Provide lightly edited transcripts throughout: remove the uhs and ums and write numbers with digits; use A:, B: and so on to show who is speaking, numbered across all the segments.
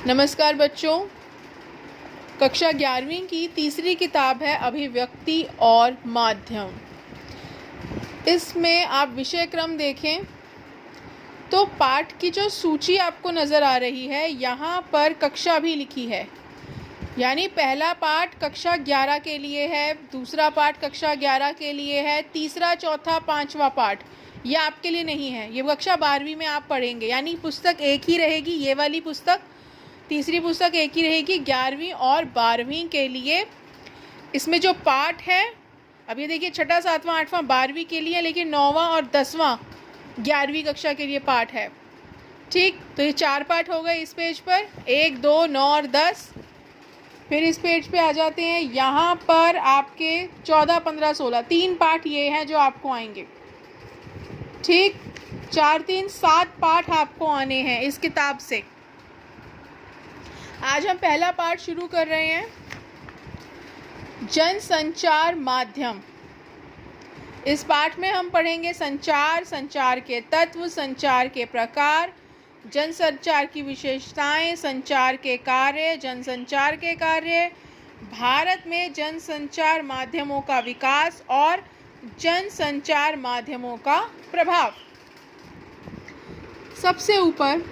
A: नमस्कार बच्चों। कक्षा 11वीं की तीसरी किताब है अभिव्यक्ति और माध्यम। इसमें आप विषय क्रम देखें तो पाठ की जो सूची आपको नज़र आ रही है यहाँ पर कक्षा भी लिखी है, यानी पहला पाठ कक्षा 11 के लिए है, दूसरा पाठ कक्षा 11 के लिए है, तीसरा चौथा पांचवा पाठ ये आपके लिए नहीं है, ये कक्षा 12वीं में आप पढ़ेंगे। यानी पुस्तक एक ही रहेगी, ये वाली पुस्तक, तीसरी पुस्तक एक ही रहेगी 11वीं और 12वीं के लिए। इसमें जो पाठ है अब ये देखिए, छठा, सातवां, आठवां 12वीं के लिए, लेकिन 9वां और 10वां 11वीं कक्षा के लिए पाठ है। ठीक, तो ये 4 पाठ हो गए इस पेज पर, 1, 2, 9 और 10। फिर इस पेज पे आ जाते हैं, यहाँ पर आपके 14, 15, 16 3 पाठ ये हैं जो आपको आएंगे। ठीक, 4, 3, 7 पाठ आपको आने हैं इस किताब से। आज हम पहला पाठ शुरू कर रहे हैं, जनसंचार माध्यम। इस पाठ में हम पढ़ेंगे संचार, संचार के तत्व, संचार के प्रकार, जनसंचार की विशेषताएं, संचार के कार्य, जनसंचार के कार्य, भारत में जनसंचार माध्यमों का विकास और जनसंचार माध्यमों का प्रभाव। सबसे ऊपर,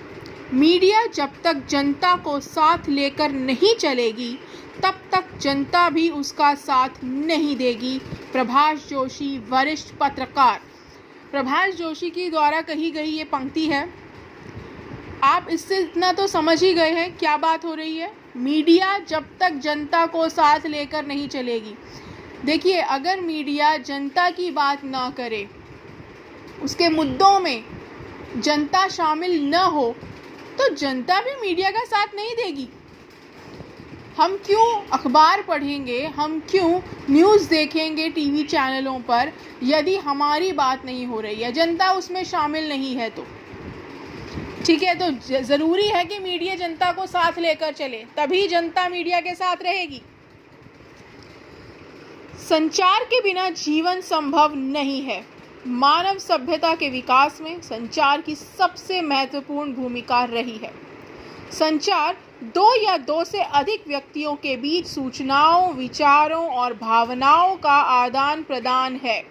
A: मीडिया जब तक जनता को साथ लेकर नहीं चलेगी तब तक जनता भी उसका साथ नहीं देगी। प्रभाष जोशी, वरिष्ठ पत्रकार। प्रभाष जोशी की द्वारा कही गई ये पंक्ति है। आप इससे इतना तो समझ ही गए हैं क्या बात हो रही है। मीडिया जब तक जनता को साथ लेकर नहीं चलेगी। देखिए, अगर मीडिया जनता की बात ना करे, उसके मुद्दों में जनता शामिल न हो, तो जनता भी मीडिया का साथ नहीं देगी। हम क्यों अखबार पढ़ेंगे, हम क्यों न्यूज़ देखेंगे टीवी चैनलों पर, यदि हमारी बात नहीं हो रही है, जनता उसमें शामिल नहीं है तो। ठीक है, तो ज़रूरी है कि मीडिया जनता को साथ लेकर चले, तभी जनता मीडिया के साथ रहेगी। संचार के बिना जीवन संभव नहीं है। मानव सभ्यता के विकास में संचार की सबसे महत्वपूर्ण भूमिका रही है। संचार 2 या 2 से अधिक व्यक्तियों के बीच सूचनाओं, विचारों और भावनाओं का आदान प्रदान है।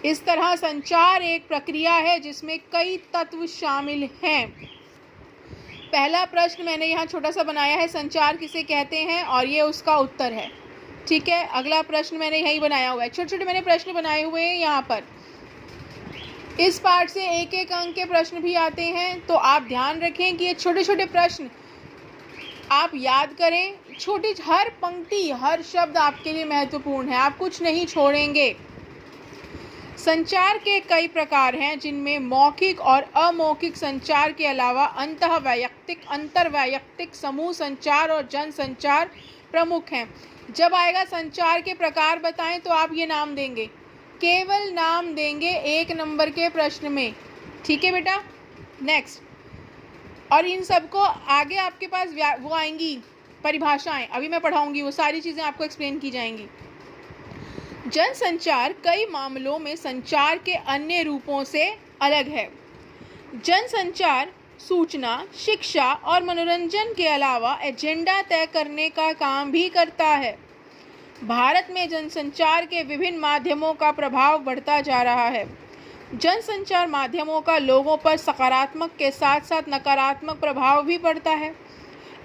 A: इस तरह संचार एक प्रक्रिया है जिसमें कई तत्व शामिल हैं। पहला प्रश्न मैंने यहाँ छोटा सा बनाया है, संचार किसे कहते हैं, और ये उसका उत्तर है। ठीक है, अगला प्रश्न मैंने यही बनाया हुआ है, छोटे छोटे मैंने प्रश्न बनाए हुए हैं यहाँ पर। इस पाठ से एक एक अंक के प्रश्न भी आते हैं, तो आप ध्यान रखें कि ये छोटे छोटे प्रश्न आप याद करें। छोटी हर पंक्ति, हर शब्द आपके लिए महत्वपूर्ण है, आप कुछ नहीं छोड़ेंगे। संचार के कई प्रकार हैं, जिनमें मौखिक और अमौखिक संचार के अलावा अंतःवैयक्तिक, अंतर्वैयक्तिक, समूह संचार और जन संचार प्रमुख हैं। जब आएगा संचार के प्रकार बताएं तो आप ये नाम देंगे, केवल नाम देंगे 1 नंबर के प्रश्न में। ठीक है बेटा, नेक्स्ट। और इन सबको आगे आपके पास वो आएंगी परिभाषाएं, अभी मैं पढ़ाऊंगी, वो सारी चीज़ें आपको एक्सप्लेन की जाएंगी। जनसंचार कई मामलों में संचार के अन्य रूपों से अलग है। जनसंचार सूचना, शिक्षा और मनोरंजन के अलावा एजेंडा तय करने का काम भी करता है। भारत में जनसंचार के विभिन्न माध्यमों का प्रभाव बढ़ता जा रहा है। जनसंचार माध्यमों का लोगों पर सकारात्मक के साथ साथ नकारात्मक प्रभाव भी पड़ता है।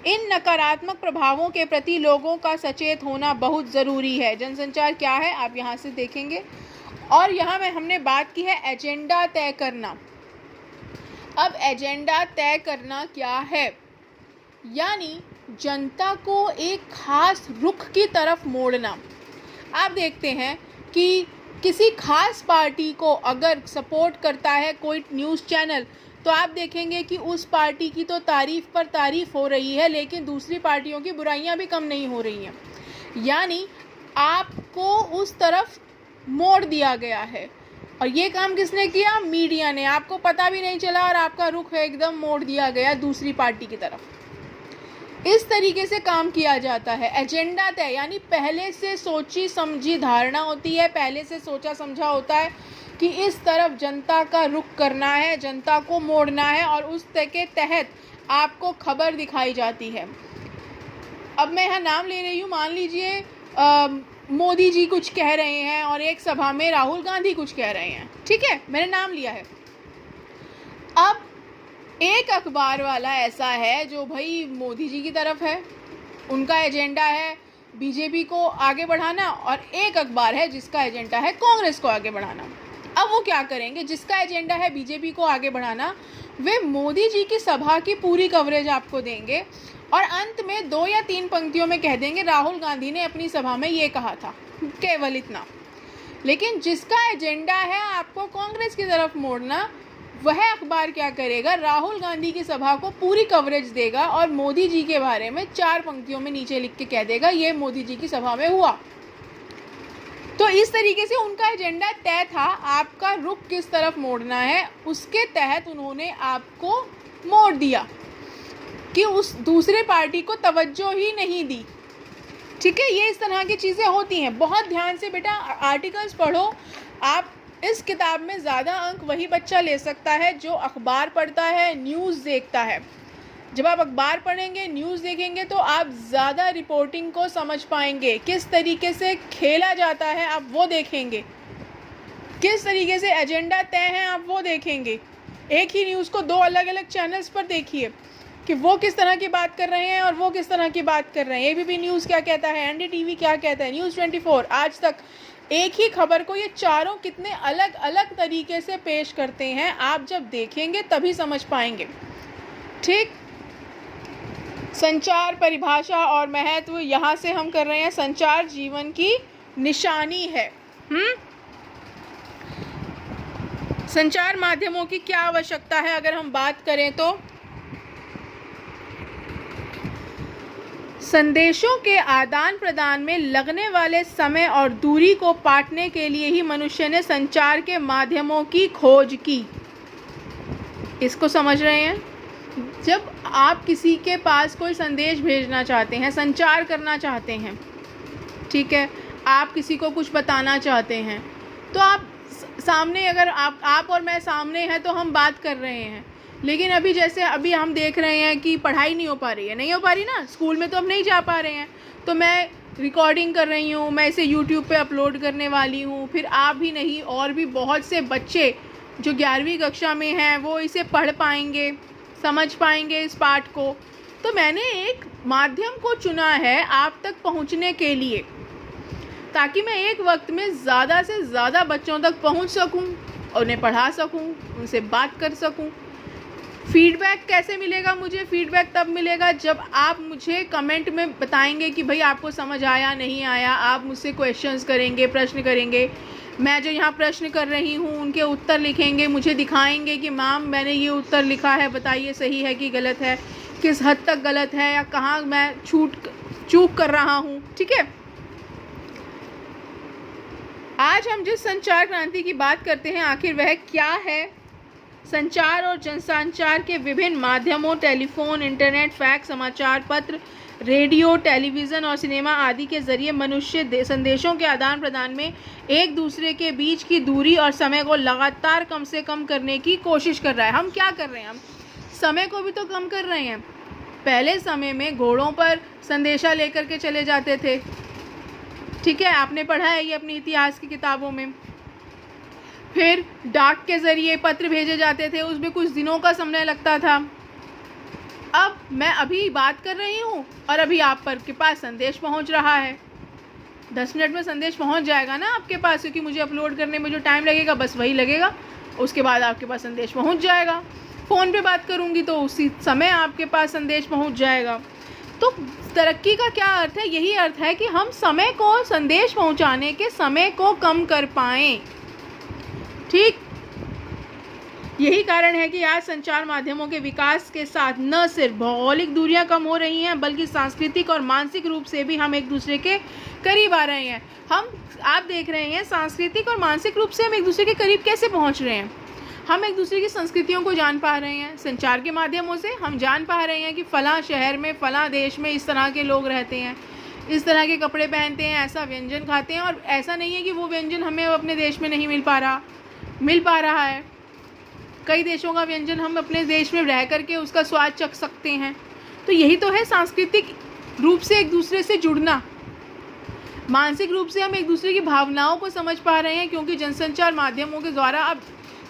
A: इन नकारात्मक प्रभावों के प्रति लोगों का सचेत होना बहुत ज़रूरी है। जनसंचार क्या है आप यहाँ से देखेंगे। और यहाँ में हमने बात की है एजेंडा तय करना। अब एजेंडा तय करना क्या है, यानी जनता को एक खास रुख की तरफ मोड़ना। आप देखते हैं कि किसी खास पार्टी को अगर सपोर्ट करता है कोई न्यूज़ चैनल, तो आप देखेंगे कि उस पार्टी की तो तारीफ़ पर तारीफ़ हो रही है, लेकिन दूसरी पार्टियों की बुराइयां भी कम नहीं हो रही हैं। यानी आपको उस तरफ मोड़ दिया गया है, और ये काम किसने किया? मीडिया ने। आपको पता भी नहीं चला और आपका रुख एकदम मोड़ दिया गया दूसरी पार्टी की तरफ। इस तरीके से काम किया जाता है। एजेंडा तय यानी पहले से सोची समझी धारणा होती है, पहले से सोचा समझा होता है कि इस तरफ जनता का रुख करना है, जनता को मोड़ना है, और उस के तहत आपको खबर दिखाई जाती है। अब मैं यहाँ नाम ले रही हूँ, मान लीजिए मोदी जी कुछ कह रहे हैं और एक सभा में राहुल गांधी कुछ कह रहे हैं, ठीक है, मैंने नाम लिया है। अब एक अखबार वाला ऐसा है जो भाई मोदी जी की तरफ है, उनका एजेंडा है बीजेपी को आगे बढ़ाना, और एक अखबार है जिसका एजेंडा है कांग्रेस को आगे बढ़ाना। अब वो क्या करेंगे, जिसका एजेंडा है बीजेपी को आगे बढ़ाना, वे मोदी जी की सभा की पूरी कवरेज आपको देंगे और अंत में 2 या 3 पंक्तियों में कह देंगे राहुल गांधी ने अपनी सभा में ये कहा था, केवल इतना। लेकिन जिसका एजेंडा है आपको कांग्रेस की तरफ मोड़ना, वह अखबार क्या करेगा, राहुल गांधी की सभा को पूरी कवरेज देगा और मोदी जी के बारे में 4 पंक्तियों में नीचे लिख के कह देगा ये मोदी जी की सभा में हुआ। तो इस तरीके से उनका एजेंडा तय था, आपका रुख किस तरफ मोड़ना है, उसके तहत उन्होंने आपको मोड़ दिया कि उस दूसरे पार्टी को तवज्जो ही नहीं दी। ठीक है, ये इस तरह की चीज़ें होती हैं। बहुत ध्यान से बेटा आर्टिकल्स पढ़ो। आप इस किताब में ज़्यादा अंक वही बच्चा ले सकता है जो अखबार पढ़ता है, न्यूज़ देखता है। जब आप अखबार पढ़ेंगे, न्यूज़ देखेंगे, तो आप ज़्यादा रिपोर्टिंग को समझ पाएंगे। किस तरीके से खेला जाता है आप वो देखेंगे, किस तरीके से एजेंडा तय है आप वो देखेंगे। एक ही न्यूज़ को 2 अलग अलग चैनल्स पर देखिए कि वो किस तरह की बात कर रहे हैं और वो किस तरह की बात कर रहे हैं। एबीपी न्यूज़ क्या कहता है, एनडीटीवी क्या कहता है, न्यूज़ 24, आज तक, एक ही खबर को ये चारों कितने अलग अलग तरीके से पेश करते हैं। आप जब देखेंगे तभी समझ पाएंगे। ठीक, संचार परिभाषा और महत्व यहाँ से हम कर रहे हैं। संचार जीवन की निशानी है। संचार माध्यमों की क्या आवश्यकता है अगर हम बात करें तो, संदेशों के आदान प्रदान में लगने वाले समय और दूरी को पाटने के लिए ही मनुष्य ने संचार के माध्यमों की खोज की। इसको समझ रहे हैं? जब आप किसी के पास कोई संदेश भेजना चाहते हैं, संचार करना चाहते हैं, ठीक है, आप किसी को कुछ बताना चाहते हैं, तो आप सामने, अगर आप और मैं सामने हैं तो हम बात कर रहे हैं। लेकिन अभी हम देख रहे हैं कि पढ़ाई नहीं हो पा रही है, नहीं हो पा रही ना, स्कूल में तो हम नहीं जा पा रहे हैं, तो मैं रिकॉर्डिंग कर रही हूँ, मैं इसे यूट्यूब पे अपलोड करने वाली हूँ। फिर आप भी नहीं, और भी बहुत से बच्चे जो 11वीं कक्षा में हैं वो इसे पढ़ पाएंगे, समझ पाएंगे इस पाठ को। तो मैंने एक माध्यम को चुना है आप तक पहुँचने के लिए, ताकि मैं एक वक्त में ज़्यादा से ज़्यादा बच्चों तक पहुँच सकूँ, उन्हें पढ़ा सकूँ, उनसे बात कर सकूँ। फीडबैक कैसे मिलेगा मुझे? फीडबैक तब मिलेगा जब आप मुझे कमेंट में बताएंगे कि भाई आपको समझ आया, नहीं आया। आप मुझसे क्वेश्चंस करेंगे, प्रश्न करेंगे। मैं जो यहाँ प्रश्न कर रही हूँ उनके उत्तर लिखेंगे, मुझे दिखाएंगे कि मैम मैंने ये उत्तर लिखा है, बताइए सही है कि गलत है, किस हद तक गलत है या कहाँ मैं चूक कर रहा हूँ। ठीक है, आज हम जिस संचार क्रांति की बात करते हैं, आखिर वह क्या है? संचार और जनसंचार के विभिन्न माध्यमों, टेलीफोन, इंटरनेट, फैक्स, समाचार पत्र, रेडियो, टेलीविज़न और सिनेमा आदि के जरिए मनुष्य संदेशों के आदान प्रदान में एक दूसरे के बीच की दूरी और समय को लगातार कम से कम करने की कोशिश कर रहा है। हम क्या कर रहे हैं? हम समय को भी तो कम कर रहे हैं। पहले समय में घोड़ों पर संदेशा लेकर के चले जाते थे, ठीक है, आपने पढ़ा है ये अपनी इतिहास की किताबों में। फिर डाक के ज़रिए पत्र भेजे जाते थे, उसमें कुछ दिनों का समय लगता था। अब मैं अभी बात कर रही हूँ और अभी आप पर के पास संदेश पहुँच रहा है। 10 मिनट में संदेश पहुँच जाएगा ना आपके पास, क्योंकि मुझे अपलोड करने में जो टाइम लगेगा बस वही लगेगा, उसके बाद आपके पास संदेश पहुँच जाएगा। फ़ोन पे बात करूँगी तो उसी समय आपके पास संदेश पहुँच जाएगा। तो तरक्की का क्या अर्थ है? यही अर्थ है कि हम समय को, संदेश पहुँचाने के समय को कम कर पाएँ। ठीक, यही कारण है कि आज संचार माध्यमों के विकास के साथ न सिर्फ भौगोलिक दूरियां कम हो रही हैं, बल्कि सांस्कृतिक और मानसिक रूप से भी हम एक दूसरे के करीब आ रहे हैं। आप देख रहे हैं सांस्कृतिक और मानसिक रूप से हम एक दूसरे के करीब कैसे पहुंच रहे हैं। हम एक दूसरे की संस्कृतियों को जान पा रहे हैं संचार के माध्यमों से। हम जान पा रहे हैं कि फ़लाँ शहर में, फ़लाँ देश में इस तरह के लोग रहते हैं, इस तरह के कपड़े पहनते हैं, ऐसा व्यंजन खाते हैं, और ऐसा नहीं है कि वो व्यंजन हमें अपने देश में नहीं मिल पा रहा। मिल पा रहा है। कई देशों का व्यंजन हम अपने देश में रह करके उसका स्वाद चख सकते हैं। तो यही तो है सांस्कृतिक रूप से एक दूसरे से जुड़ना। मानसिक रूप से हम एक दूसरे की भावनाओं को समझ पा रहे हैं, क्योंकि जनसंचार माध्यमों के द्वारा अब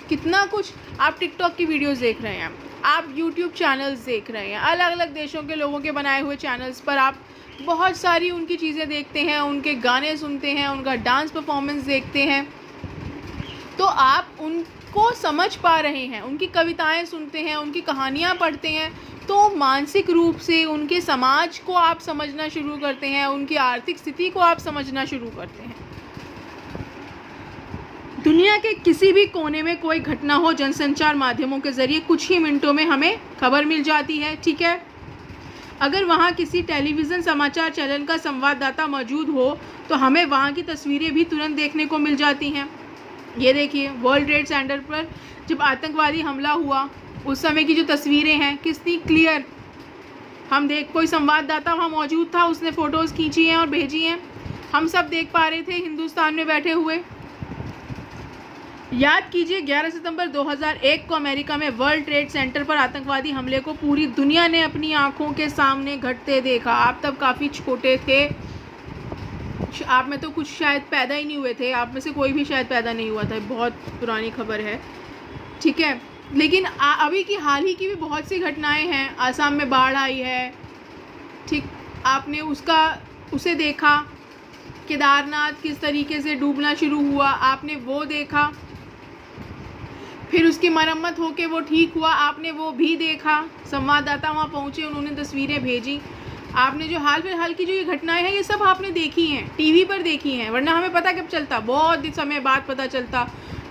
A: कितना कुछ, आप टिकटॉक की वीडियोस देख रहे हैं, आप यूट्यूब चैनल्स देख रहे हैं, अलग अलग देशों के लोगों के बनाए हुए चैनल्स पर आप बहुत सारी उनकी चीज़ें देखते हैं, उनके गाने सुनते हैं, उनका डांस परफॉर्मेंस देखते हैं, तो आप उनको समझ पा रहे हैं, उनकी कविताएं सुनते हैं, उनकी कहानियाँ पढ़ते हैं, तो मानसिक रूप से उनके समाज को आप समझना शुरू करते हैं, उनकी आर्थिक स्थिति को आप समझना शुरू करते हैं। दुनिया के किसी भी कोने में कोई घटना हो, जनसंचार माध्यमों के ज़रिए कुछ ही मिनटों में हमें खबर मिल जाती है, ठीक है। अगर वहाँ किसी टेलीविज़न समाचार चैनल का संवाददाता मौजूद हो तो हमें वहाँ की तस्वीरें भी तुरंत देखने को मिल जाती हैं। ये देखिए, वर्ल्ड ट्रेड सेंटर पर जब आतंकवादी हमला हुआ उस समय की जो तस्वीरें हैं कितनी क्लियर, हम कोई संवाददाता वहाँ मौजूद था, उसने फ़ोटोज़ खींची हैं और भेजी हैं, हम सब देख पा रहे थे हिंदुस्तान में बैठे हुए। याद कीजिए 11 सितंबर 2001 को अमेरिका में वर्ल्ड ट्रेड सेंटर पर आतंकवादी हमले को पूरी दुनिया ने अपनी आंखों के सामने घटते देखा। आप तब काफ़ी छोटे थे, आप में तो कुछ शायद पैदा ही नहीं हुए थे, आप में से कोई भी शायद पैदा नहीं हुआ था, बहुत पुरानी खबर है, ठीक है। लेकिन अभी की हाल ही की भी बहुत सी घटनाएं हैं। आसाम में बाढ़ आई है, ठीक, आपने उसे देखा, केदारनाथ किस तरीके से डूबना शुरू हुआ, आपने वो देखा, फिर उसकी मरम्मत होके वो ठीक हुआ, आपने वो भी देखा, संवाददाता वहाँ पहुँचे, उन्होंने तस्वीरें भेजी, आपने जो हाल फिलहाल की जो ये घटनाएं हैं ये सब आपने देखी हैं, टीवी पर देखी हैं, वरना हमें पता कब चलता, बहुत समय बाद पता चलता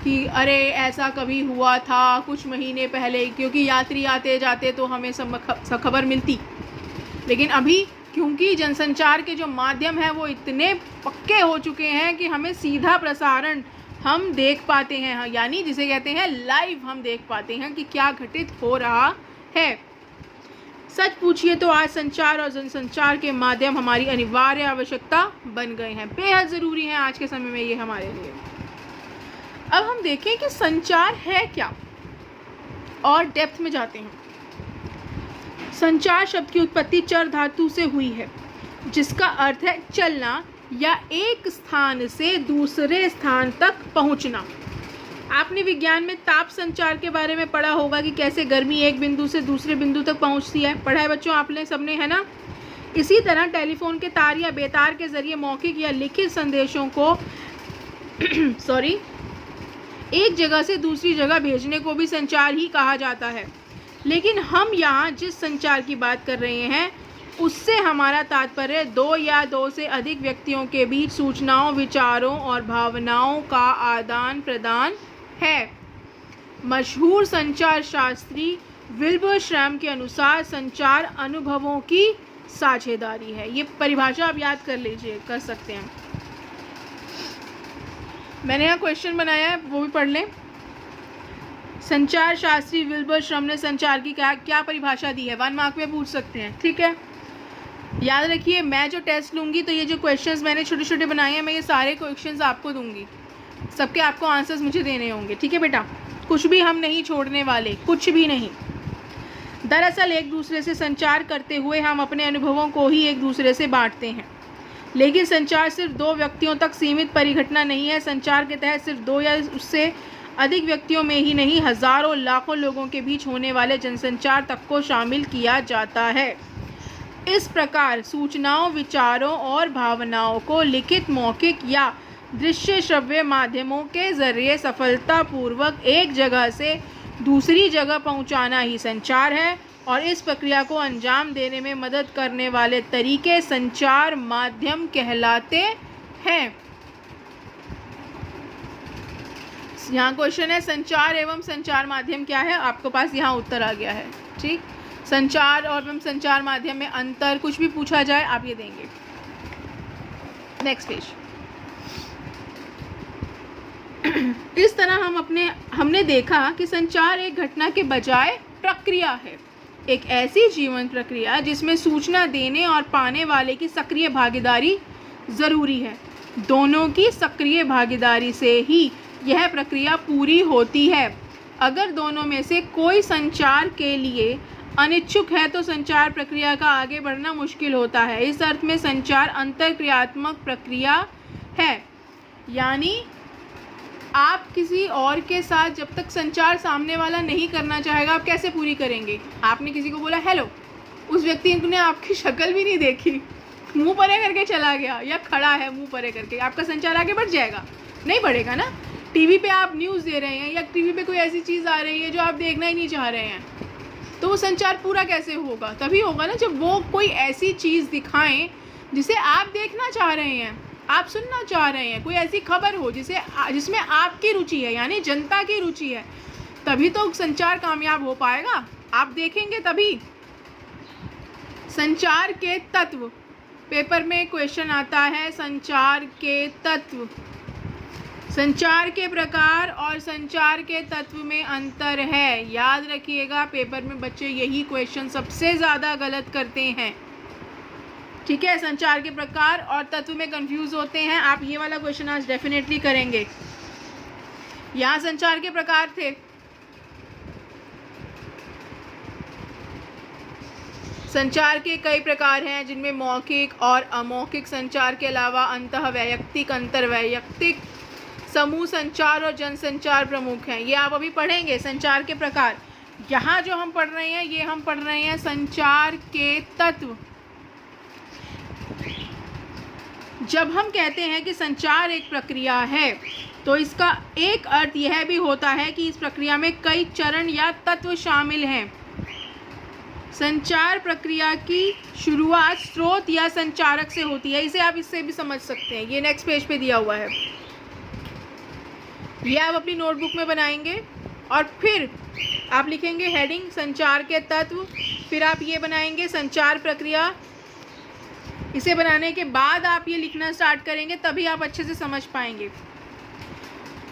A: कि अरे ऐसा कभी हुआ था कुछ महीने पहले, क्योंकि यात्री आते जाते तो हमें सब खबर मिलती। लेकिन अभी क्योंकि जनसंचार के जो माध्यम हैं वो इतने पक्के हो चुके हैं कि हमें सीधा प्रसारण हम देख पाते हैं, यानी जिसे कहते हैं लाइव हम देख पाते हैं कि क्या घटित हो रहा है। सच पूछिए तो आज संचार और जनसंचार के माध्यम हमारी अनिवार्य आवश्यकता बन गए हैं, बेहद ज़रूरी हैं आज के समय में ये हमारे लिए। अब हम देखें कि संचार है क्या और डेप्थ में जाते हैं। संचार शब्द की उत्पत्ति चर धातु से हुई है, जिसका अर्थ है चलना या एक स्थान से दूसरे स्थान तक पहुंचना। आपने विज्ञान में ताप संचार के बारे में पढ़ा होगा कि कैसे गर्मी एक बिंदु से दूसरे बिंदु तक पहुंचती है, पढ़ा है बच्चों आपने सबने, है ना। इसी तरह टेलीफोन के तार या बेतार के जरिए मौखिक या लिखित संदेशों को एक जगह से दूसरी जगह भेजने को भी संचार ही कहा जाता है। लेकिन हम यहाँ जिस संचार की बात कर रहे हैं उससे हमारा तात्पर्य दो या दो से अधिक व्यक्तियों के बीच सूचनाओं, विचारों और भावनाओं का आदान प्रदान है। मशहूर संचार शास्त्री विल्बर श्रैम के अनुसार संचार अनुभवों की साझेदारी है। ये परिभाषा आप याद कर लीजिए, कर सकते हैं। मैंने यहाँ क्वेश्चन बनाया है, वो भी पढ़ लें। संचार शास्त्री विल्बर श्रैम ने संचार की क्या परिभाषा दी है, 1 मार्क में पूछ सकते हैं, ठीक है। याद रखिए, मैं जो टेस्ट लूँगी तो ये जो क्वेश्चंस मैंने छोटे छोटे बनाए हैं, मैं ये सारे क्वेश्चंस आपको दूंगी, सबके आपको आंसर्स मुझे देने होंगे, ठीक है बेटा। कुछ भी हम नहीं छोड़ने वाले, कुछ भी नहीं। दरअसल एक दूसरे से संचार करते हुए हम अपने अनुभवों को ही एक दूसरे से बांटते हैं। लेकिन संचार सिर्फ 2 व्यक्तियों तक सीमित परिघटना नहीं है। संचार के तहत सिर्फ 2 या उससे अधिक व्यक्तियों में ही नहीं, हज़ारों लाखों लोगों के बीच होने वाले जनसंचार तक को शामिल किया जाता है। इस प्रकार सूचनाओं, विचारों और भावनाओं को लिखित, मौखिक या दृश्य श्रव्य माध्यमों के जरिए सफलतापूर्वक एक जगह से दूसरी जगह पहुंचाना ही संचार है, और इस प्रक्रिया को अंजाम देने में मदद करने वाले तरीके संचार माध्यम कहलाते हैं। यहाँ क्वेश्चन है संचार एवं संचार माध्यम क्या है, आपके पास यहाँ उत्तर आ गया है, ठीक। संचार और एवं संचार माध्यम में अंतर कुछ भी पूछा जाए आप ये देंगे। Next page. इस तरह हमने देखा कि संचार एक घटना के बजाय प्रक्रिया है, एक ऐसी जीवन प्रक्रिया जिसमें सूचना देने और पाने वाले की सक्रिय भागीदारी ज़रूरी है। दोनों की सक्रिय भागीदारी से ही यह प्रक्रिया पूरी होती है। अगर दोनों में से कोई संचार के लिए अनिच्छुक है तो संचार प्रक्रिया का आगे बढ़ना मुश्किल होता है। इस अर्थ में संचार अंतरक्रियात्मक प्रक्रिया है, यानी आप किसी और के साथ जब तक संचार सामने वाला नहीं करना चाहेगा, आप कैसे पूरी करेंगे? आपने किसी को बोला हेलो, उस व्यक्ति ने आपकी शक्ल भी नहीं देखी, मुंह परे करके चला गया या खड़ा है मुंह परे करके, आपका संचार आगे बढ़ जाएगा? नहीं बढ़ेगा ना। टीवी पे आप न्यूज़ दे रहे हैं या टीवी पे कोई ऐसी चीज़ आ रही है जो आप देखना ही नहीं चाह रहे हैं, तो वो संचार पूरा कैसे होगा? तभी होगा ना जब वो कोई ऐसी चीज़ दिखाएं जिसे आप देखना चाह रहे हैं, आप सुनना चाह रहे हैं, कोई ऐसी खबर हो जिसमें आपकी रुचि है, यानी जनता की रुचि है, तभी तो संचार कामयाब हो पाएगा। आप देखेंगे तभी। संचार के तत्व, पेपर में क्वेश्चन आता है, संचार के तत्व। संचार के प्रकार और संचार के तत्व में अंतर है। याद रखिएगा, पेपर में बच्चे यही क्वेश्चन सबसे ज़्यादा गलत करते हैं। ठीक है, संचार के प्रकार और तत्व में कंफ्यूज होते हैं। आप ये वाला क्वेश्चन आज डेफिनेटली करेंगे। यहाँ संचार के प्रकार थे, संचार के कई प्रकार हैं जिनमें मौखिक और अमौखिक संचार के अलावा अंतःवैयक्तिक, अंतर्वैयक्तिक, समूह संचार और जनसंचार प्रमुख हैं। ये आप अभी पढ़ेंगे, संचार के प्रकार। यहाँ जो हम पढ़ रहे हैं, ये हम पढ़ रहे हैं संचार के तत्व। जब हम कहते हैं कि संचार एक प्रक्रिया है, तो इसका एक अर्थ यह भी होता है कि इस प्रक्रिया में कई चरण या तत्व शामिल हैं। संचार प्रक्रिया की शुरुआत स्रोत या संचारक से होती है। इसे आप इससे भी समझ सकते हैं, ये नेक्स्ट पेज पे दिया हुआ है। ये आप अपनी नोटबुक में बनाएंगे और फिर आप लिखेंगे हेडिंग संचार के तत्व, फिर आप ये बनाएंगे संचार प्रक्रिया। इसे बनाने के बाद आप ये लिखना स्टार्ट करेंगे, तभी आप अच्छे से समझ पाएंगे।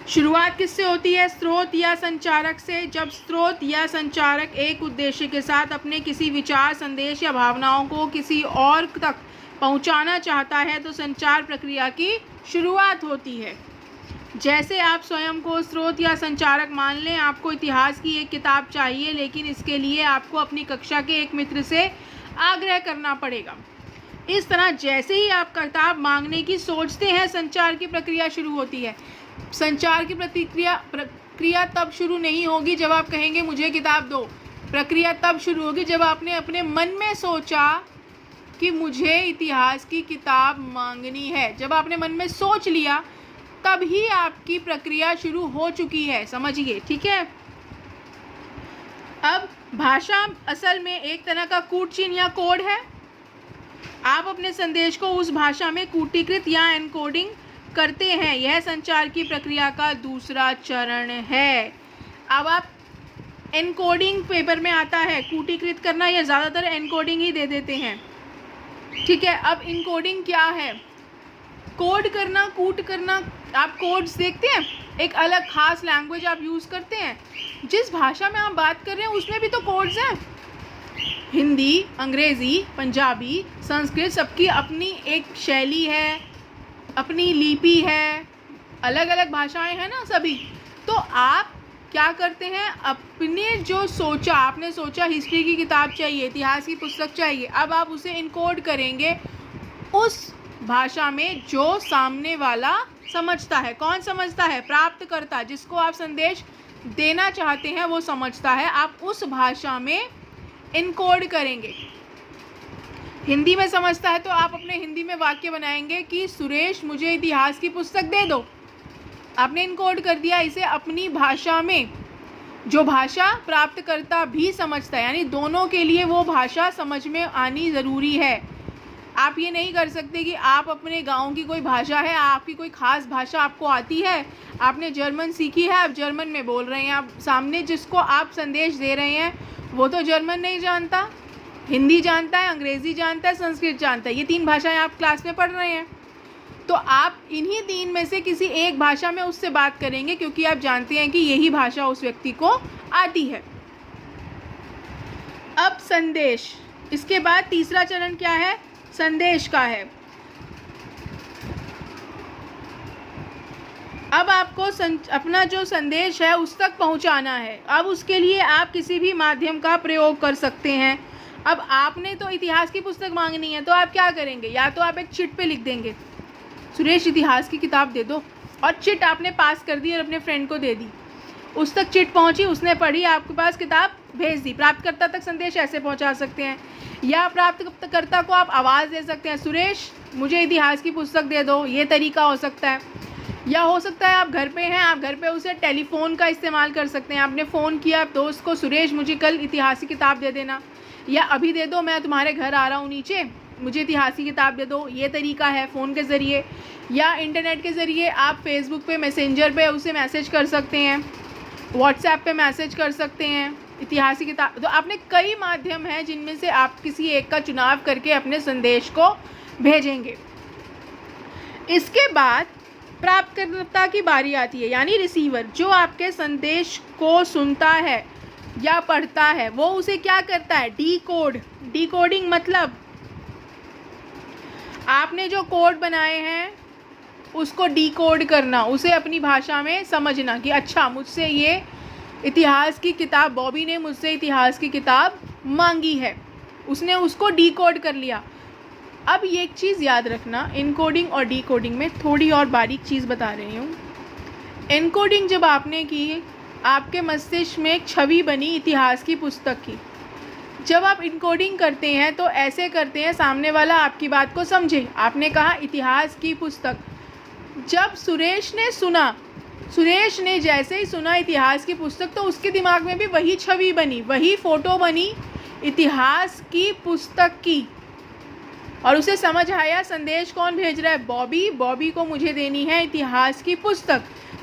A: शुरुआत किससे होती है? स्रोत या संचारक से। जब स्रोत या संचारक एक उद्देश्य के साथ अपने किसी विचार, संदेश या भावनाओं को किसी और तक पहुंचाना चाहता है तो संचार प्रक्रिया की शुरुआत होती है। जैसे आप स्वयं को स्रोत या संचारक मान लें। आपको इतिहास की एक किताब चाहिए, लेकिन इसके लिए आपको अपनी कक्षा के एक मित्र से आग्रह करना पड़ेगा। इस तरह जैसे ही आप किताब मांगने की सोचते हैं, संचार की प्रक्रिया शुरू होती है। संचार की प्रक्रिया तब शुरू नहीं होगी जब आप कहेंगे मुझे किताब दो। प्रक्रिया तब शुरू होगी जब आपने अपने मन में सोचा कि मुझे इतिहास की किताब मांगनी है। जब आपने मन में सोच लिया, तब ही आपकी प्रक्रिया शुरू हो चुकी है। समझिए, ठीक है। अब भाषा असल में एक तरह का कूट चिन्ह या कोड है। आप अपने संदेश को उस भाषा में कूटीकृत या एनकोडिंग करते हैं। यह संचार की प्रक्रिया का दूसरा चरण है। अब आप एनकोडिंग पेपर में आता है, कूटीकृत करना, या ज़्यादातर एनकोडिंग ही दे देते हैं। ठीक है, अब इनकोडिंग क्या है? कोड करना, कूट करना। आप कोड्स देखते हैं, एक अलग खास लैंग्वेज आप यूज़ करते हैं। जिस भाषा में आप बात कर रहे हैं उसमें भी तो कोड्स हैं। हिंदी, अंग्रेज़ी, पंजाबी, संस्कृत, सबकी अपनी एक शैली है, अपनी लिपि है, अलग अलग भाषाएं हैं ना सभी। तो आप क्या करते हैं, अपने जो सोचा, आपने सोचा हिस्ट्री की किताब चाहिए, इतिहास की पुस्तक चाहिए, अब आप उसे इनकोड करेंगे उस भाषा में जो सामने वाला समझता है। कौन समझता है? प्राप्तकर्ता, जिसको आप संदेश देना चाहते हैं वो समझता है। आप उस भाषा में इनकोड करेंगे। हिंदी में समझता है तो आप अपने हिंदी में वाक्य बनाएंगे कि सुरेश मुझे इतिहास की पुस्तक दे दो। आपने इनकोड कर दिया इसे अपनी भाषा में, जो भाषा प्राप्तकर्ता भी समझता है, यानी दोनों के लिए वो भाषा समझ में आनी ज़रूरी है। आप ये नहीं कर सकते कि आप अपने गांव की कोई भाषा है, आपकी कोई ख़ास भाषा आपको आती है, आपने जर्मन सीखी है, आप जर्मन में बोल रहे हैं, आप सामने जिसको आप संदेश दे रहे हैं वो तो जर्मन नहीं जानता, हिंदी जानता है, अंग्रेज़ी जानता है, संस्कृत जानता है। ये 3 भाषाएं आप क्लास में पढ़ रहे हैं, तो आप इन्हीं 3 में से किसी एक भाषा में उससे बात करेंगे, क्योंकि आप जानते हैं कि यही भाषा उस व्यक्ति को आती है। अब संदेश, इसके बाद तीसरा चरण क्या है? संदेश का है। अब आपको अपना जो संदेश है उस तक पहुंचाना है। अब उसके लिए आप किसी भी माध्यम का प्रयोग कर सकते हैं। अब आपने तो इतिहास की पुस्तक मांगनी है, तो आप क्या करेंगे? या तो आप एक चिट पे लिख देंगे, सुरेश इतिहास की किताब दे दो, और चिट आपने पास कर दी और अपने फ्रेंड को दे दी। उस तक चिट पहुंची, उसने पढ़ी, आपके पास किताब भेज दी। प्राप्तकर्ता तक संदेश ऐसे पहुंचा सकते हैं। या प्राप्तकर्ता को आप आवाज़ दे सकते हैं, सुरेश मुझे इतिहास की पुस्तक दे दो, ये तरीका हो सकता है। या हो सकता है आप घर पे हैं, आप घर पे उसे टेलीफोन का इस्तेमाल कर सकते हैं। आपने फ़ोन किया दोस्त को, सुरेश मुझे कल इतिहास की किताब दे देना, या अभी दे दो, मैं तुम्हारे घर आ रहा हूँ नीचे, मुझे इतिहास की किताब दे दो। ये तरीका है फ़ोन के ज़रिए। या इंटरनेट के ज़रिए आप फेसबुक पे, मैसेंजर पे उसे मैसेज कर सकते हैं, व्हाट्सएप पे मैसेज कर सकते हैं इतिहास की किताब। तो आपने कई माध्यम हैं जिनमें से आप किसी एक का चुनाव करके अपने संदेश को भेजेंगे। इसके बाद प्राप्तकर्ता की बारी आती है, यानी रिसीवर, जो आपके संदेश को सुनता है या पढ़ता है। वो उसे क्या करता है? डिकोडिंग मतलब आपने जो कोड बनाए हैं उसको डिकोड करना, उसे अपनी भाषा में समझना कि अच्छा मुझसे ये इतिहास की किताब, बॉबी ने मुझसे इतिहास की किताब मांगी है, उसने उसको डिकोड कर लिया। अब ये एक चीज़ याद रखना, इनकोडिंग और डिकोडिंग में थोड़ी और बारीक चीज़ बता रही हूँ। इनकोडिंग जब आपने की, आपके मस्तिष्क में एक छवि बनी इतिहास की पुस्तक की। जब आप इनकोडिंग करते हैं तो ऐसे करते हैं सामने वाला आपकी बात को समझे। आपने कहा इतिहास की पुस्तक, जब सुरेश ने जैसे ही सुना इतिहास की पुस्तक, तो उसके दिमाग में भी वही छवि बनी, वही फ़ोटो बनी इतिहास की पुस्तक की, और उसे समझ आया संदेश कौन भेज रहा है? बॉबी को मुझे देनी है इतिहास की पुस्तक।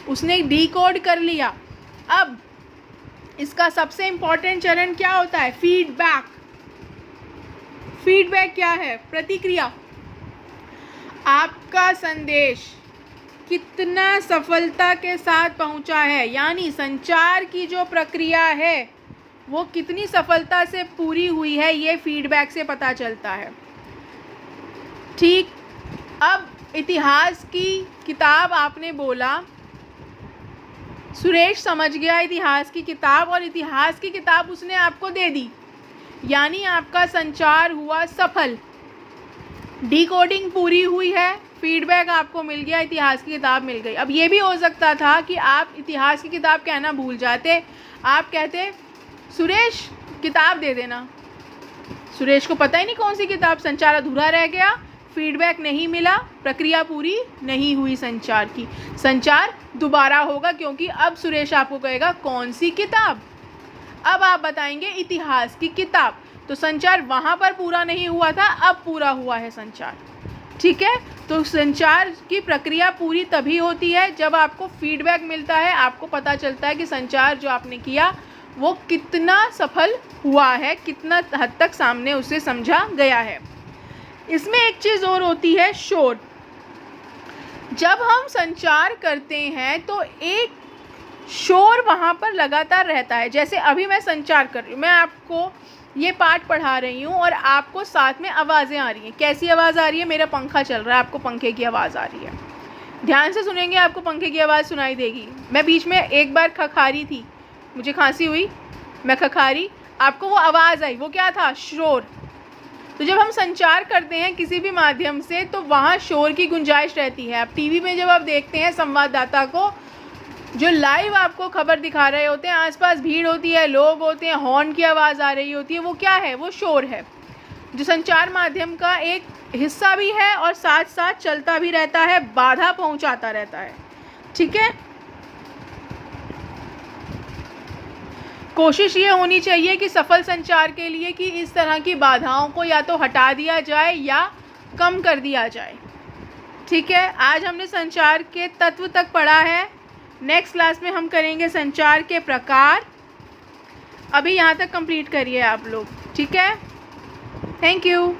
A: उसने डिकोड कर लिया। अब इसका सबसे इम्पॉर्टेंट चरण क्या होता है? फीडबैक क्या है? प्रतिक्रिया। आपका संदेश कितना सफलता के साथ पहुंचा है, यानी संचार की जो प्रक्रिया है वो कितनी सफलता से पूरी हुई है, ये फीडबैक से पता चलता है। ठीक, अब इतिहास की किताब आपने बोला, सुरेश समझ गया इतिहास की किताब, और इतिहास की किताब उसने आपको दे दी, यानी आपका संचार हुआ सफल। डिकोडिंग पूरी हुई है, फीडबैक आपको मिल गया, इतिहास की किताब मिल गई। अब ये भी हो सकता था कि आप इतिहास की किताब कहना भूल जाते, आप कहते सुरेश किताब दे देना। सुरेश को पता ही नहीं कौन सी किताब, संचार अधूरा रह गया, फीडबैक नहीं मिला, प्रक्रिया पूरी नहीं हुई संचार की। संचार दोबारा होगा, क्योंकि अब सुरेश आपको कहेगा कौन सी किताब। अब आप बताएंगे इतिहास की किताब, तो संचार वहाँ पर पूरा नहीं हुआ था, अब पूरा हुआ है संचार। ठीक है, तो संचार की प्रक्रिया पूरी तभी होती है जब आपको फीडबैक मिलता है, आपको पता चलता है कि संचार जो आपने किया वो कितना सफल हुआ है, कितना हद तक सामने उसे समझा गया है। इसमें एक चीज़ और होती है, शोर। जब हम संचार करते हैं तो एक शोर वहाँ पर लगातार रहता है। जैसे अभी मैं संचार कर रही हूँ, मैं आपको ये पाठ पढ़ा रही हूँ और आपको साथ में आवाज़ें आ रही हैं। कैसी आवाज़ आ रही है? मेरा पंखा चल रहा है, आपको पंखे की आवाज़ आ रही है। ध्यान से सुनेंगे, आपको पंखे की आवाज़ सुनाई देगी। मैं बीच में एक बार खखारी थी, मुझे खांसी हुई, मैं खखारी, आपको वो आवाज़ आई, वो क्या था? शोर। तो जब हम संचार करते हैं किसी भी माध्यम से, तो वहाँ शोर की गुंजाइश रहती है। आप टीवी में जब आप देखते हैं संवाददाता को, जो लाइव आपको खबर दिखा रहे होते हैं, आसपास भीड़ होती है, लोग होते हैं, हॉर्न की आवाज़ आ रही होती है, वो क्या है? वो शोर है, जो संचार माध्यम का एक हिस्सा भी है और साथ साथ चलता भी रहता है, बाधा पहुंचाता रहता है। ठीक है, कोशिश ये होनी चाहिए कि सफल संचार के लिए कि इस तरह की बाधाओं को या तो हटा दिया जाए या कम कर दिया जाए। ठीक है, आज हमने संचार के तत्व तक पढ़ा है। नेक्स्ट क्लास में हम करेंगे संचार के प्रकार। अभी यहाँ तक कंप्लीट करिए आप लोग। ठीक है, थैंक यू।